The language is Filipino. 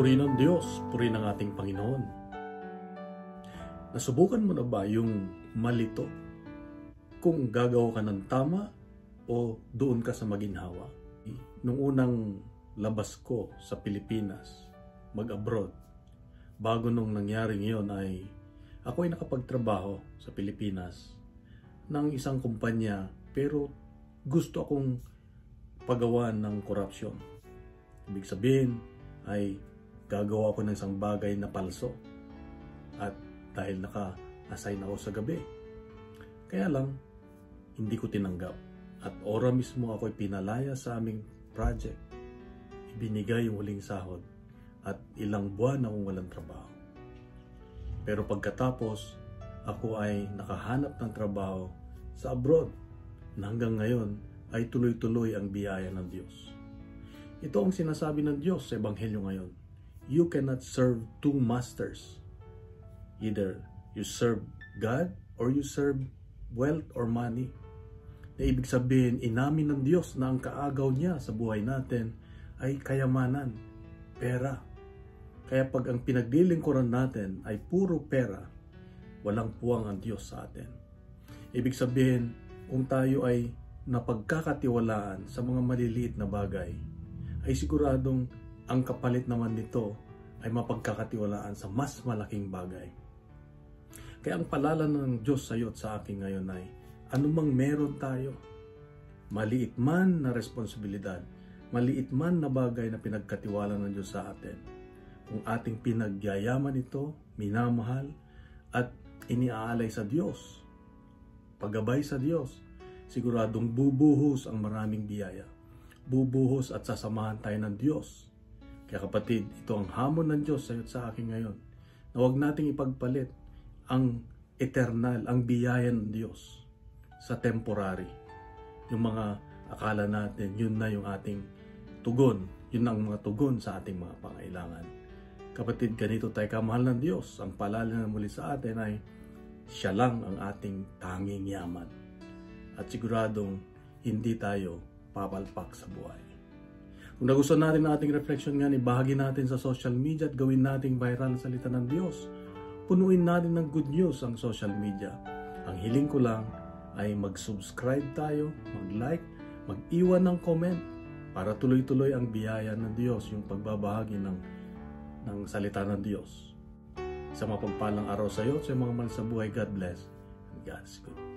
Purihin ng Diyos, purihin ng ating Panginoon. Nasubukan mo na ba yung malito? Kung gagawa ka ng tama o doon ka sa maginhawa? Nung unang labas ko sa Pilipinas, mag-abroad, bago nung nangyari ngayon ay ako ay nakapagtrabaho sa Pilipinas ng isang kumpanya pero gusto akong pagawa ng korupsyon. Ibig sabihin ay gagawa ko ng isang bagay na palso at dahil naka-assign ako sa gabi. Kaya lang, hindi ko tinanggap at ora mismo ako ay pinalaya sa aming project. Ibinigay yung huling sahod at ilang buwan akong walang trabaho. Pero pagkatapos, ako ay nakahanap ng trabaho sa abroad na hanggang ngayon ay tuloy-tuloy ang biyaya ng Diyos. Ito ang sinasabi ng Diyos sa Ebanghelyo ngayon. You cannot serve two masters. Either you serve God or you serve wealth or money. Na ibig sabihin, inamin ng Diyos na ang kaagaw niya sa buhay natin ay kayamanan, pera. Kaya pag ang pinaglilingkuran natin ay puro pera, walang puwang ang Diyos sa atin. Ibig sabihin, kung tayo ay napagkakatiwalaan sa mga maliliit na bagay, ay siguradong ang kapalit naman nito ay mapagkakatiwalaan sa mas malaking bagay. Kaya ang palala ng Diyos sa iyo at sa akin ngayon ay anumang meron tayo, maliit man na responsibilidad, maliit man na bagay na pinagkatiwala ng Diyos sa atin, kung ating pinagyayaman ito, minamahal at iniaalay sa Diyos, paggabay sa Diyos, siguradong bubuhos ang maraming biyaya. Bubuhos at sasamahan tayo ng Diyos. Kaya kapatid, ito ang hamon ng Diyos sa iyo at sa akin ngayon, na huwag nating ipagpalit ang eternal, ang biyaya ng Diyos sa temporary. Yung mga akala natin, yun na yung ating tugon. Yun ang mga tugon sa ating mga pangailangan. Kapatid, ganito tayo kamahal ng Diyos. Ang palala na muli sa atin ay siya lang ang ating tanging yaman. At siguradong hindi tayo papalpak sa buhay. Kung nagustuhan natin ang ating reflection nga, ibahagi natin sa social media at gawin nating viral ang salita ng Diyos. Punuin natin ng good news ang social media. Ang hiling ko lang ay mag-subscribe tayo, mag-like, mag-iwan ng comment para tuloy-tuloy ang biyaya ng Diyos, yung pagbabahagi ng salita ng Diyos. Sa mapagpalang araw sa iyo, sa mga mahal sa buhay, God bless and God is good.